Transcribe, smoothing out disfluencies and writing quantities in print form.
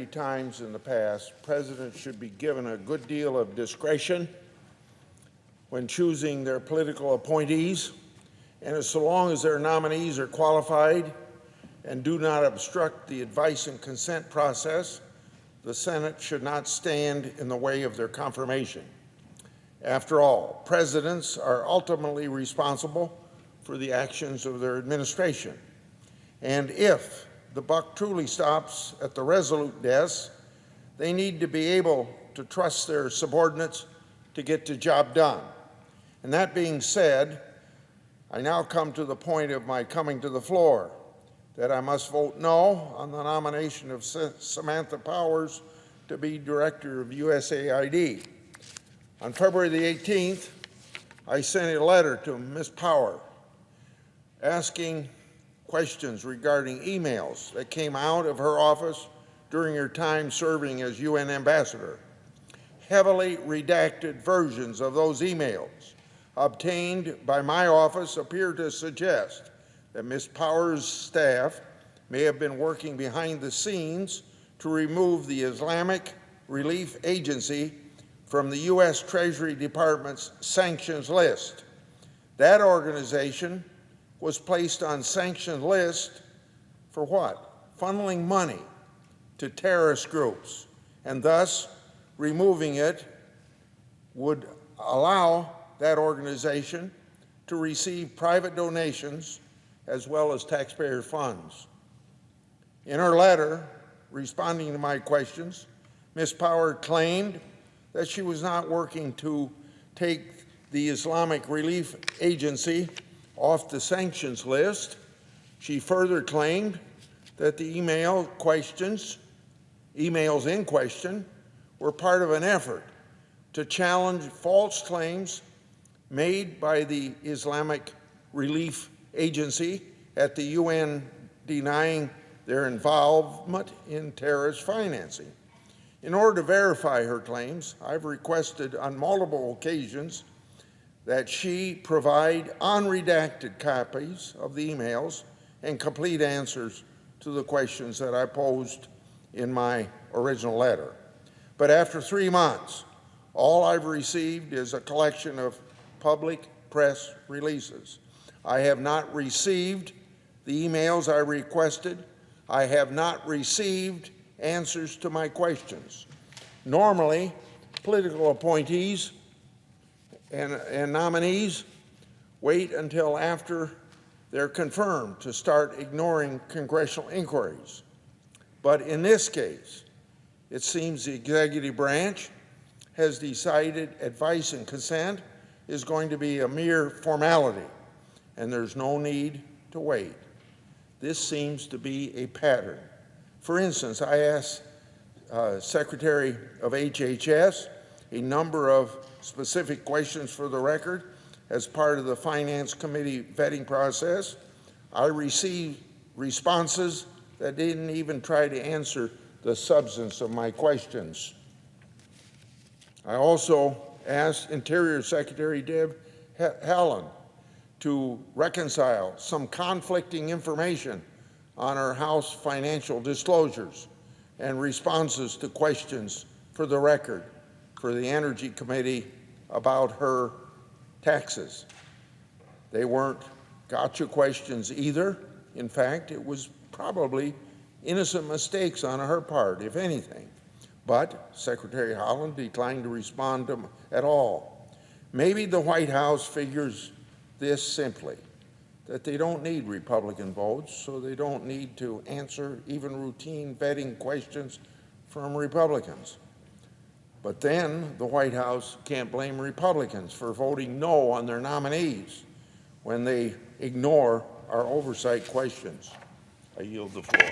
many times in the past, presidents should be given a good deal of discretion when choosing their political appointees, and so long as their nominees are qualified and do not obstruct the advice and consent process, the Senate should not stand in the way of their confirmation. After all, presidents are ultimately responsible for the actions of their administration. And if the buck truly stops at the resolute desk, they need to be able to trust their subordinates to get the job done. And that being said, I now come to the point of my coming to the floor, that I must vote no on the nomination of Samantha Powers to be Director of USAID. On February the 18th, I sent a letter to Ms. Power asking questions regarding emails that came out of her office during her time serving as UN ambassador. Heavily redacted versions of those emails obtained by my office appear to suggest that Ms. Powers' staff may have been working behind the scenes to remove the Islamic Relief Agency from the U.S. Treasury Department's sanctions list. That organization was placed on sanctions list for what? Funneling money to terrorist groups, and thus removing it would allow that organization to receive private donations as well as taxpayer funds. In her letter, responding to my questions, Ms. Power claimed that she was not working to take the Islamic Relief Agency off the sanctions list. She further claimed that the emails in question were part of an effort to challenge false claims made by the Islamic Relief Agency at the UN denying their involvement in terrorist financing. In order to verify her claims, I've requested on multiple occasions that she provide unredacted copies of the emails and complete answers to the questions that I posed in my original letter. But after 3 months, all I've received is a collection of public press releases. I have not received the emails I requested. I have not received answers to my questions. Normally, political appointees and nominees wait until after they're confirmed to start ignoring congressional inquiries. But in this case, it seems the executive branch has decided advice and consent is going to be a mere formality, and there's no need to wait. This seems to be a pattern. For instance, I asked Secretary of HHS a number of specific questions for the record as part of the Finance Committee vetting process. I received responses that didn't even try to answer the substance of my questions. I also asked Interior Secretary Deb Haaland to reconcile some conflicting information on our House financial disclosures and responses to questions for the record for the Energy Committee about her taxes. They weren't gotcha questions either. In fact, it was probably innocent mistakes on her part, if anything. But Secretary Haaland declined to respond to them at all. Maybe the White House figures this simply, that they don't need Republican votes, so they don't need to answer even routine vetting questions from Republicans. But then the White House can't blame Republicans for voting no on their nominees when they ignore our oversight questions. I yield the floor.